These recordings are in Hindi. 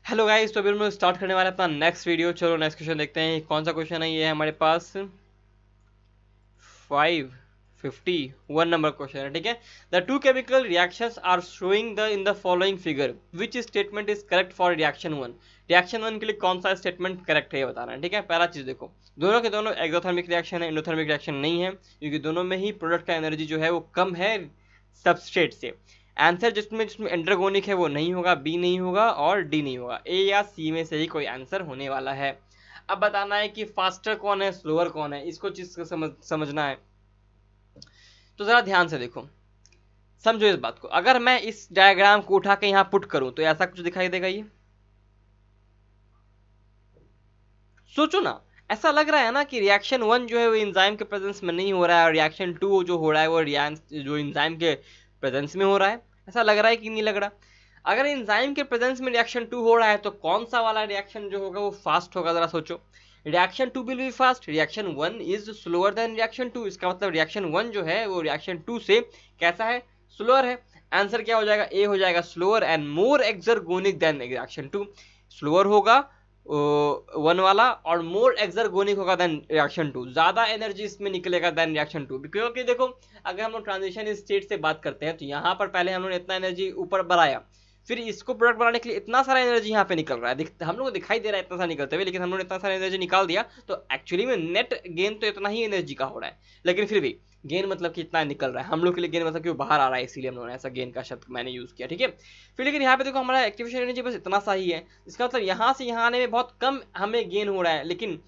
हेलो गाइस, तो अभी हम लोग स्टार्ट करने वाले हैं अपना नेक्स्ट वीडियो। चलो नेक्स्ट क्वेश्चन देखते हैं कौन सा क्वेश्चन है। ये है हमारे पास 551 नंबर क्वेश्चन है, ठीक है। The two chemical reactions are showing the in the following figure which statement is correct for reaction one. Reaction one के लिए कौन सा स्टेटमेंट करेक्ट है ये बताना है, ठीक है। पहला चीज देखो, दोनों के दोनों एक्सोथर्मिक रिएक्शन है, एंडोथर्मिक रिएक्शन नहीं है, क्योंकि दोनों में ही प्रोडक्ट का एनर्जी जो है वो कम है सबस्ट्रेट से। आंसर जिसमें जिसमें एंड्रोगोनिक है वो नहीं होगा, बी नहीं होगा और डी नहीं होगा। ए या सी में से ही कोई आंसर होने वाला है। अब बताना है कि फास्टर कौन है, स्लोअर कौन है, इसको चीज को समझना है। तो जरा ध्यान से देखो, समझो इस बात को। अगर मैं इस डायग्राम को उठा के यहां पुट करूं तो ऐसा कुछ दिखाई देगा। ये सोचो ना, ऐसा लग रहा है ना कि रिएक्शन वन जो है वो इंजाइम के प्रेजेंस में नहीं हो रहा है, और रिएक्शन टू जो हो रहा है वो जो इंजाइम के प्रेजेंस में हो रहा है। ऐसा लग रहा है कि नहीं लग रहा? अगर इंजाइम के प्रेजेंस में रिएक्शन टू हो रहा है तो कौन सा वाला रिएक्शन जो होगा वो फास्ट होगा, जरा सोचो। Reaction two will be fast, reaction one is slower than reaction two. इसका मतलब रिएक्शन वन जो है वो रिएक्शन टू से कैसा है, स्लोअर है। आंसर क्या हो जाएगा, ए हो जाएगा, slower and more exergonic than reaction two. Slower होगा वन वाला और मोर एक्सर्गोनिक होगा देन रिएक्शन टू, ज्यादा एनर्जी इसमें निकलेगा देन रिएक्शन टू। क्योंकि देखो, अगर हम लोग ट्रांजिशन स्टेट से बात करते हैं तो यहाँ पर पहले हम लोग ने इतना एनर्जी ऊपर बढ़ाया, फिर इसको प्रोडक्ट बनाने के लिए इतना सारा एनर्जी यहाँ पे निकल रहा है, हम लोग को दिखाई दे रहा है इतना सारा निकलते हुए, लेकिन हम लोग ने इतना सारा एनर्जी निकाल दिया तो एक्चुअली में नेट गेन तो इतना ही एनर्जी का हो रहा है। लेकिन फिर भी गेन मतलब कि इतना निकल रहा है, हम लोग के लिए गेन मतलब कि वो बाहर आ रहा है, इसीलिए हम लोगों ने ऐसा गेन का शब्द मैंने यूज किया, ठीक है। फिर लेकिन यहाँ पे देखो हमारा एक्टिवेशन एनर्जी बस इतना सा ही है। इसका मतलब यहाँ से यहाँ आने में बहुत कम हमें गेन हो रहा है, लेकिन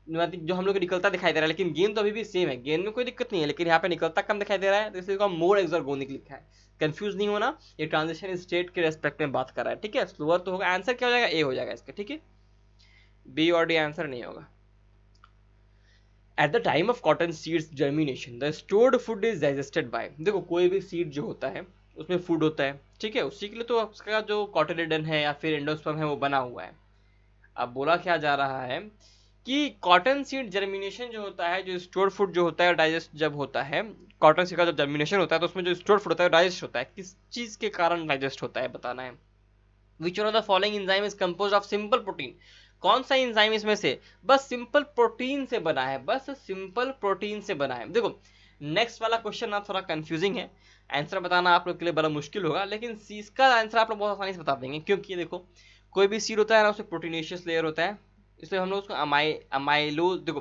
जो हम लोग को निकलता दिखाई दे रहा है, लेकिन गेन तो अभी भी सेम है, गेन में कोई दिक्कत नहीं है, लेकिन यहाँ पे निकलता कम दिखाई दे रहा है, तो इसलिए मोर एक्सर्गोनिक लिखा है। कंफ्यूज नहीं होना, ये ट्रांजिशन स्टेट के रेस्पेक्ट में बात कर रहा है, ठीक है। स्लोअर तो होगा, आंसर क्या हो जाएगा, ए हो जाएगा इसका, ठीक है। बी और डी आंसर नहीं होगा। At the time of cotton seeds germination the stored food is digested by. देखो, कोई भी सीड जो होता है उसमें फूड होता है, ठीक है, उसी के लिए तो उसका जो कॉटिलिडन है या फिर एंडोस्पर्म है वो बना हुआ है। अब बोला क्या जा रहा है कि कॉटन सीड जर्मिनेशन जो होता है, जो स्टोर फूड जो होता है डाइजेस्ट जब होता है, कॉटन सीड का जब जर्मिनेशन होता है तो उसमें जो स्टोर फूड होता है डाइजेस्ट होता है। किस चीज के कारण डाइजेस्ट होता है बताना है। Which one of the following enzyme is compose of simple protein. कौन सा एंजाइम इसमें से बस सिंपल प्रोटीन से बना है, बस सिंपल प्रोटीन से बना है। देखो, नेक्स्ट वाला क्वेश्चन ना थोड़ा कंफ्यूजिंग है, आंसर बताना आप लोग के लिए बड़ा मुश्किल होगा, लेकिन इसका आंसर आप लोग बहुत आसानी से बता देंगे, क्योंकि देखो कोई भी सीड होता है ना उसमें प्रोटीनेशियस लेयर होता है, इसलिए हम लोग उसको अमाइलो, देखो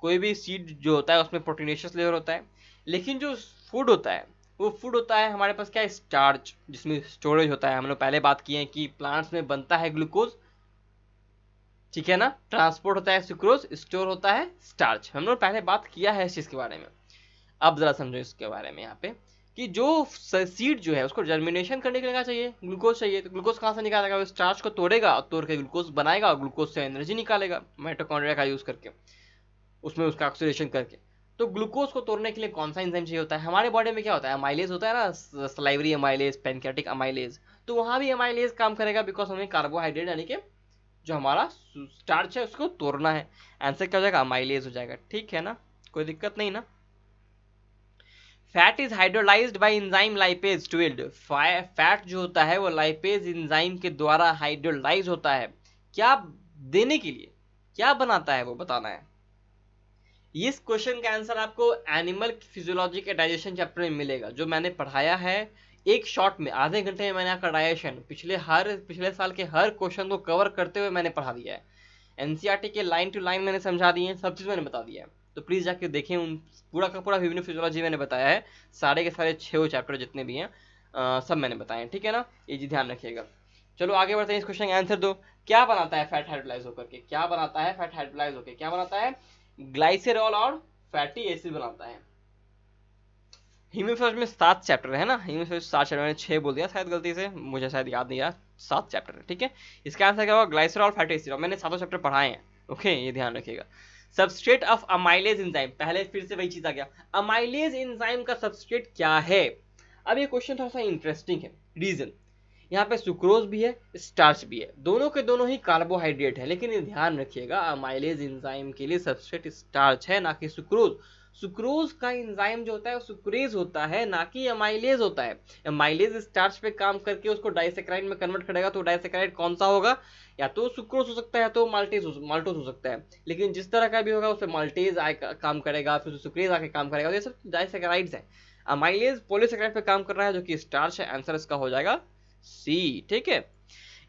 कोई भी सीड जो होता है उसमें प्रोटीनेशियस लेयर होता है, लेकिन जो फूड होता है वो फूड होता है हमारे पास क्या है, स्टार्च, जिसमें स्टोरेज होता है। हम लोग पहले बात किए हैं कि प्लांट्स में बनता है ग्लूकोज, ठीक है ना, ट्रांसपोर्ट होता है सुक्रोज, स्टोर होता है स्टार्च। हम लोग पहले बात किया है इस चीज के बारे में। अब जरा समझो इसके बारे में यहाँ पे कि जो सीड जो है उसको जर्मिनेशन करने के लिए क्या चाहिए, ग्लूकोज चाहिए। तो ग्लूकोज कहाँ से निकालेगा, वो स्टार्च को तोड़ेगा और तोड़ के ग्लूकोज बनाएगा और ग्लूकोज से एनर्जी निकालेगा माइटोकॉन्ड्रिया का यूज करके, उसमें उसका ऑक्सीडेशन करके। तो ग्लूकोज को तोड़ने के लिए कौन सा एंजाइम चाहिए होता है, हमारे बॉडी में क्या होता है, अमाइलेज होता है ना, सलाइवरी अमाइलेज, पैनक्रियाटिक अमाइलेज। तो वहां भी अमाइलेज काम करेगा, बिकॉज हमें कार्बोहाइड्रेट यानी कि जो हमारा स्टार्च है उसको तोड़ना है। आंसर क्या हो जाएगा, अमाइलेज हो जाएगा, ठीक है ना, कोई दिक्कत नहीं ना। Fat is hydrolysed bye enzyme lipase 12। Fat जो होता है वो लाइपेज एंजाइम के द्वारा हाइड्रोलाइज होता है, क्या देने के लिए, क्या बनाता है वो बताना है। इस क्वेश्चन का आंसर आपको एनिमल फिजियोलॉजी के डाइजेशन चैप्टर में मिलेगा, जो मैंने पढ़ाया है एक शॉर्ट में, आधे घंटे में मैंने आपका डाइजेशन पिछले साल के हर क्वेश्चन को कवर करते हुए मैंने पढ़ा दिया है। एनसीईआरटी के लाइन टू लाइन मैंने समझा दिए हैं, सब चीज मैंने बता दिया है, तो प्लीज जाके देखें। उन पूरा का पूरा ह्यूमन फिजियोलॉजी मैंने बताया है, सारे के सारे 6 चैप्टर जितने भी हैं सब मैंने बताए हैं, ठीक है ना, ये जी ध्यान रखिएगा। चलो आगे बढ़ते हैं, इस क्वेश्चन का आंसर दो। क्या बनाता है फैट हाइड्रोलाइज होकर के, क्या बनाता है फैट हाइड्रोलाइज होकर, क्या बनाता है, ग्लाइसेरॉल और फैटी एसिड बनाता है। हीमोफिलिया में 7 चैप्टर है ना, हीमोफिलिया 7 चैप्टर, मैंने 6 बोल दिया शायद गलती से, मुझे शायद याद नहीं रहा, 7 चैप्टर है, ठीक है। इसका आंसर क्या होगा, ग्लाइसरॉल फैटी एसिड, मैंने 7 चैप्टर पढ़ाए हैं, ओके, ये ध्यान रखिएगा। सबस्ट्रेट ऑफ अमाइलेज एंजाइम, पहले फिर से वही चीज आ गया, अमाइलेज एंजाइम का सबस्ट्रेट क्या है। अब ये क्वेश्चन थोड़ा सा इंटरेस्टिंग है, रीजन, यहाँ पे सुक्रोज भी है, स्टार्च भी है, दोनों के दोनों ही कार्बोहाइड्रेट है, लेकिन ये ध्यान रखिएगा अमाइलेज एंजाइम के लिए सबस्ट्रेट स्टार्च है ना कि सुक्रोज। सुक्रोज का एंजाइम जो होता है वो सुक्रेज होता है, ना कि अमाइलेज होता है। अमाइलेज स्टार्च पे काम करके उसको डाइसेक्राइड में कन्वर्ट करेगा, तो डाइसेक्राइड कौन सा होगा, या तो सुक्रोज हो सकता है, तो माल्टोज हो सकता है। लेकिन जिस तरह का भी होगा उस पर माल्टेज काम करेगा, फिर सुक्रेज आके काम करेगा, तो ये सब डाइसेक्राइड्स है। अमाइलेज पॉलीसेक्राइड पे काम कर रहा है जो कि स्टार्च है। आंसर इसका हो जाएगा सी। ठीक है,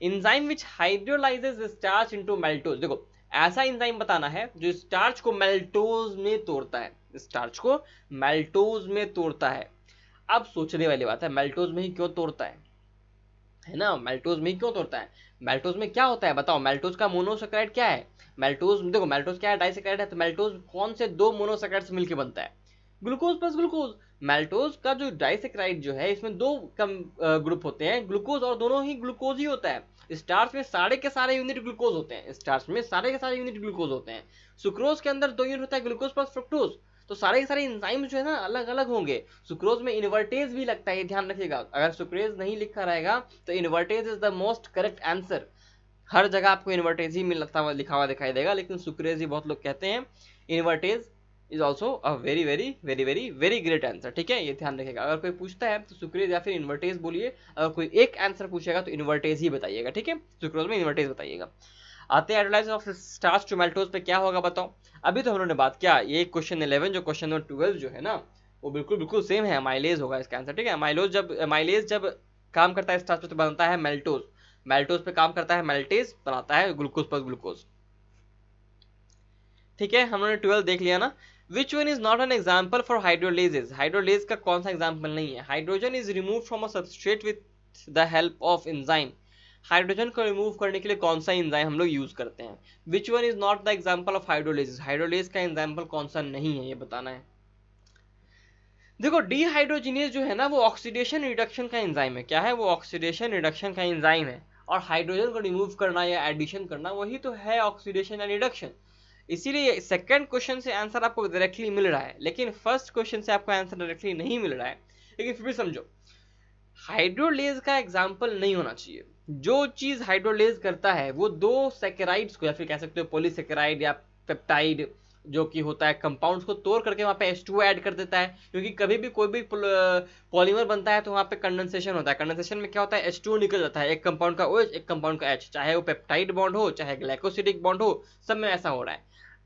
इंजाइम विच हाइड्रोलाइजेज स्टार्च इनटू मेल्टोज। देखो ऐसा इंजाइम बताना है जो स्टार्च को मेल्टोज में तोड़ता है, स्टार्च को मेल्टोज में तोड़ता है। अब सोचने वाली बात है, मेल्टोज में ही क्यों तोड़ता है ना, मेल्टोज में ही क्यों तोड़ता है, मेल्टोज में क्या होता है बताओ, मेल्टोज का मोनोसेक्राइड क्या है, मेल्टोज देखो मेल्टोज क्या है, डाइसेक्राइड है, तो मेल्टोज कौन से दो मोनोसेक्राइड्स मिलकर बनता है, ग्लूकोज प्लस ग्लूकोज। मेल्टोज का जो डाइसेक्राइड जो है इसमें दो कम ग्रुप होते हैं, ग्लूकोज, और दोनों ही ग्लूकोज ही होता है। स्टार्च में सारे के सारे यूनिट ग्लूकोज होते हैं, स्टार्च में सारे के सारे यूनिट ग्लूकोज होते हैं। सुक्रोज के अंदर दो यूनिट होता है, ग्लूकोज प्लस फ्रुक्टोज। तो सारे के सारे एंजाइम्स जो है ना अलग अलग होंगे। सुक्रोज में इन्वर्टेज भी लगता है, ये ध्यान रखिएगा, अगर सुक्रेज नहीं लिखा रहेगा तो invertase is the most correct answer. हर जगह आपको इन्वर्टेज ही मिलता हुआ लिखा हुआ दिखाई देगा, लेकिन सुक्रेज ही बहुत लोग कहते हैं। Invertase is also a very very very very very great answer. ठीक है, ये ध्यान रखिएगा, अगर कोई पूछता है तो सुक्रेज या फिर इन्वर्टेज बोलिए, अगर कोई एक आंसर पूछेगा तो इन्वर्टेज ही बताइएगा। ठीक है, सुक्रोज में इन्वर्टेज बताइएगा। आते हैं हाइड्रोलाइसिस ऑफ स्टार्च टू मेल्टोज पे, क्या होगा बताओ। अभी तो हम लोगों ने बात किया, ये क्वेश्चन 11 जो क्वेश्चन नंबर 12 जो है ना वो बिल्कुल बिल्कुल सेम है, अमाइलेज होगा इसका आंसर। ठीक है, अमाइलेज जब काम करता है स्टार्च पे तो बनता है मेल्टोज, मेल्टोज पे काम करता है मेल्टेज, बनाता है ग्लूकोज प्लस ग्लूकोज। ठीक है, हमने 12 देख लिया ना। Which one is not an example for hydrolases, hydrolase का कौन सा एग्जाम्पल नहीं है। Hydrogen is remove from a substrate with the help of enzyme, hydrogen को रिमूव करने के लिए कौन सा एंजाइम हम लोग यूज करते हैं। Which one is not the example of hydrolases, hydrolase का एग्जाम्पल कौन सा नहीं है ये बताना है। देखो डिहाइड्रोजिनेज जो है ना वो ऑक्सीडेशन रिडक्शन का एंजाइम है। क्या है वो, ऑक्सीडेशन रिडक्शन का एंजाइम है। और हाइड्रोजन को रिमूव करना या एडिशन करना वही तो है ऑक्सीडेशन या रिडक्शन। इसीलिए सेकंड क्वेश्चन से आंसर आपको डायरेक्टली मिल रहा है, लेकिन फर्स्ट क्वेश्चन से आपको आंसर डायरेक्टली नहीं मिल रहा है। लेकिन फिर भी समझो, हाइड्रोलेज का एग्जाम्पल नहीं होना चाहिए। जो चीज हाइड्रोलेज करता है वो दो सेकेराइड्स को, या फिर कह सकते हो पॉलीसेकेराइड या पेप्टाइड जो कि होता है कंपाउंड्स को तोड़ करके वहां पे H2O ऐड कर देता है। क्योंकि कभी भी कोई भी पॉलीमर बनता है तो वहां पे कंडेंसेशन होता है, कंडेंसेशन में क्या होता है H2O निकल जाता है, एक कंपाउंड का OH एक कंपाउंड का H, चाहे वो पेप्टाइड बॉन्ड हो चाहे ग्लाइकोसिडिक बॉन्ड हो, सब में ऐसा हो रहा है।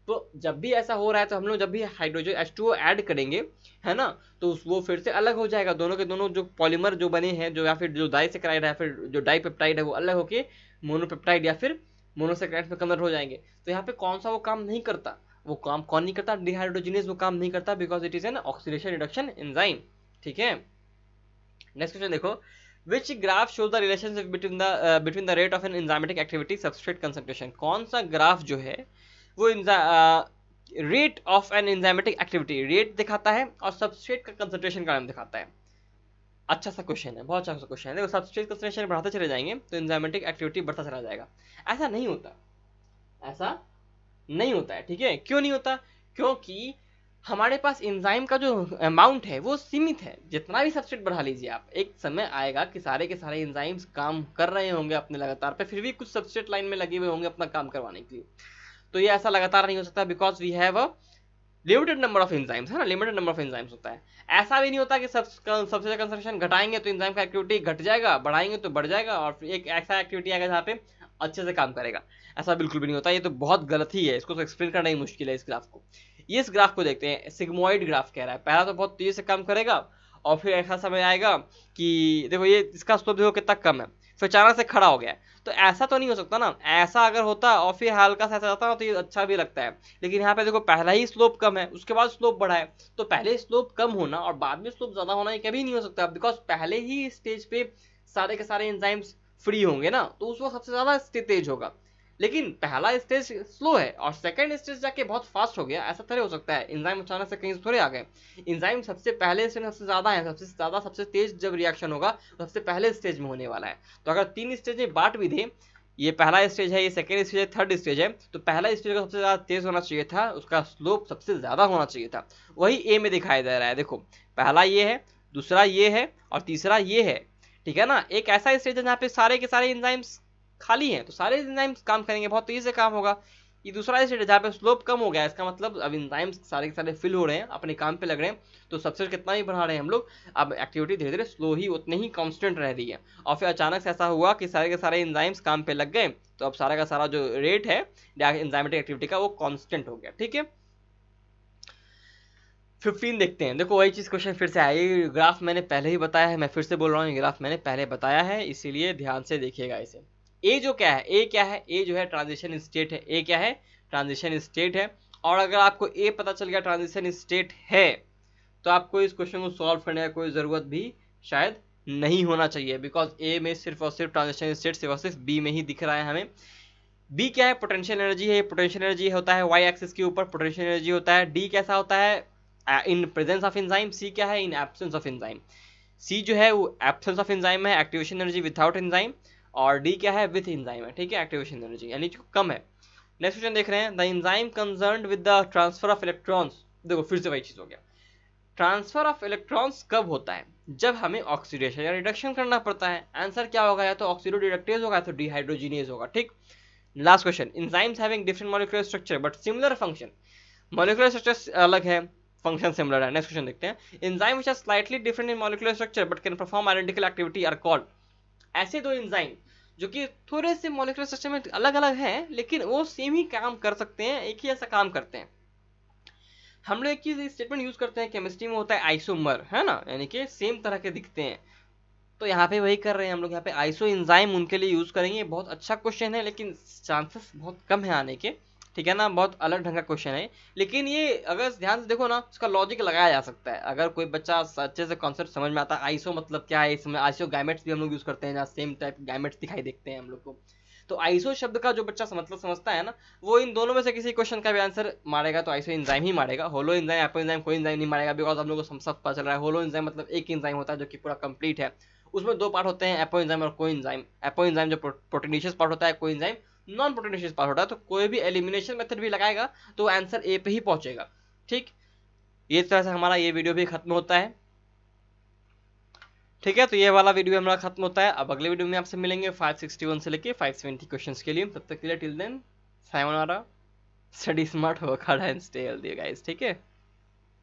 तो जब भी ऐसा हो रहा है तो हम लोग जब भी हाइड्रोजन H2O ऐड करेंगे है ना, तो वो फिर से अलग हो जाएगा, दोनों के दोनों जो पॉलीमर जो बने हैं जो, या फिर जो डाइसेक्राइड है फिर जो डाइपेप्टाइड है वो अलग होके मोनोपेप्टाइड या फिर मोनोसेक्राइड में कन्वर्ट हो जाएंगे। तो यहाँ पे कौन सा वो काम नहीं करता, वो काम कौन नहीं करता, डिहाइड्रोजिनेज वो काम नहीं करता, because it is an oxidation reduction enzyme. ठीक है, नेक्स्ट क्वेश्चन देखो, which graph shows the relationship between the rate of an enzymatic activity substrate concentration. कौन सा ग्राफ जो है वो rate of an enzymatic activity rate दिखाता है और सबस्ट्रेट का कंसंट्रेशन का नाम दिखाता है। अच्छा सा क्वेश्चन है, बहुत अच्छा सा क्वेश्चन है। देखो सबस्ट्रेट कंसंट्रेशन बढ़ाते चले जाएंगे तो एंजाइमेटिक एक्टिविटी बढ़ता चला जाएगा। ऐसा नहीं होता, ऐसा नहीं होता है। ठीक है, क्यों नहीं होता, क्योंकि हमारे पास एंजाइम का जो अमाउंट है वो सीमित है। जितना भी सबस्ट्रेट बढ़ा लीजिए आप, एक समय आएगा कि सारे के सारे एंजाइम्स काम कर रहे होंगे अपने लगातार पे, फिर भी कुछ सबस्ट्रेट लाइन में लगे हुए होंगे अपना काम करवाने के लिए। तो ये ऐसा लगातार नहीं हो सकता, because we have a limited number of enzymes, है ना, लिमिटेड नंबर ऑफ एंजाइम्स होता है। ऐसा भी नहीं होता कि सबसे कंसंट्रेशन घटाएंगे तो एंजाइम का एक्टिविटी घट जाएगा, बढ़ाएंगे तो बढ़ जाएगा, और फिर एक ऐसा एक्टिविटी आएगा जहाँ पे अच्छे से काम करेगा। ऐसा बिल्कुल भी नहीं होता, ये तो बहुत गलत ही है, इसको तो एक्सप्लेन करना ही मुश्किल है इस ग्राफ को। ये इस ग्राफ को देखते हैं, सिग्मोइड ग्राफ कह रहा है, पहला तो बहुत तेजी से काम करेगा और फिर ऐसा समय आएगा कि देखो ये इसका स्लोप देखो कितना कम है, फिर अचानक से खड़ा हो गया है। तो ऐसा तो नहीं हो सकता ना, ऐसा अगर होता और फिर हल्का सा ऐसा जाता ना तो ये अच्छा भी लगता है। लेकिन यहाँ पे देखो पहला ही स्लोप कम है उसके बाद स्लोप बढ़ा है, तो पहले स्लोप कम होना और बाद में स्लोप ज्यादा होना ये कभी नहीं हो सकता, बिकॉज पहले ही स्टेज पे सारे के सारे एंजाइम्स फ्री होंगे ना, तो उस वक्त सबसे ज्यादा तेज होगा। लेकिन पहला स्टेज स्लो है और सेकंड स्टेज जाके बहुत फास्ट हो गया, ऐसा थोड़े हो सकता है, एंजाइम अचानक से कहीं थोड़े आ गए। एंजाइम सबसे पहले स्टेज सबसे ज्यादा है, सबसे ज्यादा सबसे तेज जब रिएक्शन होगा तो सबसे पहले स्टेज में होने वाला है। तो अगर 3 स्टेज में बांट भी दे, ये पहला स्टेज है, ये सेकंड स्टेज है, थर्ड स्टेज है, तो पहला स्टेज का सबसे ज्यादा तेज होना चाहिए था, उसका स्लोप सबसे ज्यादा होना चाहिए था। वही ए में दिखाई दे रहा है, देखो पहला ये है, दूसरा ये है और तीसरा ये है। ठीक है ना, एक ऐसा स्टेज है जहाँ पे सारे के सारे एंजाइम्स खाली हैं, तो सारे एंजाइम्स काम करेंगे, बहुत तेजी से काम होगा। ये दूसरा स्टेट है जहाँ पे स्लोप कम हो गया है, इसका मतलब अब इंजाइम्स सारे के सारे फिल हो रहे हैं, अपने काम पे लग रहे हैं, तो सबसेट कितना ही बढ़ा रहे हैं हम लोग, अब एक्टिविटी धीरे धीरे स्लो ही उतनी ही कांस्टेंट रह रही है। और फिर अचानक से ऐसा हुआ कि सारे के सारे इंजाइम्स काम पे लग गए, तो अब सारा का सारा जो रेट है इंजाइमेटिक एक्टिविटी का वो कांस्टेंट हो गया। ठीक है, 15 देखते हैं। देखो वही चीज क्वेश्चन फिर से आया, ये ग्राफ मैंने पहले ही बताया है, मैं फिर से बोल रहा हूँ, ये ग्राफ मैंने पहले बताया है, इसीलिए ध्यान से देखिएगा इसे। ए जो क्या है, ए क्या है, ए जो है ट्रांजिशन स्टेट है, ए क्या है, ट्रांजिशन स्टेट है। और अगर आपको ए पता चल गया ट्रांजिशन स्टेट है, तो आपको इस क्वेश्चन को सॉल्व करने का कोई जरूरत भी शायद नहीं होना चाहिए, बिकॉज ए में सिर्फ और सिर्फ ट्रांजिशन स्टेट सिर्फ और सिर्फ बी में ही दिख रहा है हमें। बी क्या है, पोटेंशियल एनर्जी है, पोटेंशियल एनर्जी होता है वाई एक्सिस के ऊपर पोटेंशियल एनर्जी होता है। डी कैसा होता है, इन प्रेजेंस ऑफ एंजाइम। सी क्या है, इन एब्सेंस ऑफ एंजाइम। सी जो है वो एब्सेंस ऑफ एंजाइम है, एक्टिवेशन एनर्जी विदाउट एंजाइम। और डी क्या है, विथ एंजाइम है। ठीक है, एक्टिवेशन एनर्जी यानी जो कम है। नेक्स्ट क्वेश्चन देख रहे हैं, the enzyme concerned with the transfer of electrons. देखो फिर से वही चीज हो गया, ट्रांसफर ऑफ इलेक्ट्रॉन्स कब होता है, जब हमें ऑक्सीडेशन या रिडक्शन करना पड़ता है। आंसर क्या होगा, या तो ऑक्सीडोडिडक्टेज होगा या तो डिहाइड्रोजिनेज होगा। ठीक, last question, enzymes having different molecular structure but similar function. Molecular structure अलग है, फंक्शन सिमिलर है। नेक्स्ट क्वेश्चन देखते हैं, enzyme which are slightly different in molecular structure but can perform identical activity are called. ऐसे दो एंजाइम जो कि थोड़े से मॉलिक्यूलर स्ट्रक्चर में अलग अलग हैं, लेकिन वो सेम ही काम कर सकते हैं, एक ही ऐसा काम करते हैं। हम लोग एक चीज स्टेटमेंट यूज करते हैं केमिस्ट्री में, होता है आइसोमर, है ना, यानी कि सेम तरह के दिखते हैं। तो यहाँ पे वही कर रहे हैं हम लोग, यहाँ पे आइसो एंजाइम उनके लिए यूज करेंगे। बहुत अच्छा क्वेश्चन है, लेकिन चांसेस बहुत कम है आने के। ठीक है ना, बहुत अलग ढंग का क्वेश्चन है, लेकिन ये अगर ध्यान से देखो ना, इसका लॉजिक लगाया जा सकता है। अगर कोई बच्चा अच्छे से कॉन्सेप्ट समझ में आता है, आइसो मतलब क्या है, इसमें आइसो गैमेट्स भी हम लोग यूज करते हैं, जहाँ सेम टाइप गैमेट्स दिखाई देखते हैं हम लोग को। तो आइसो शब्द का जो बच्चा मतलब समझता है ना, वो इन दोनों में से किसी क्वेश्चन का भी आंसर मारेगा तो आइसो एंजाइम ही मारेगा। होलो एंजाइम, एपो एंजाइम कोई एंजाइम नहीं मारेगा, बिकॉज हम लोग को सब पता चल रहा है होलो एंजाइम मतलब एक एंजाइम होता है जो कि पूरा कंप्लीट है। उसमें दो पार्ट होते हैं, एपो एंजाइम और कोई एंजाइम। एपो एंजाइम जो प्रोटीनेशियस पार्ट होता है, कोई एंजाइम नॉन प्रोटीनेशियस पार्ट होता है। तो कोई भी एलिमिनेशन मेथड भी लगाएगा तो आंसर ए पे ही पहुंचेगा। ठीक, ये तरह से हमारा ये वीडियो भी खत्म होता है। ठीक है, तो ये वाला वीडियो हमारा खत्म होता है। अब अगले वीडियो में आपसे मिलेंगे 561 से लेके 570 क्वेश्चंस के लिए। तब तक के लिए till then sayonara, study smart, work hard and stay healthy guys. ठीक है।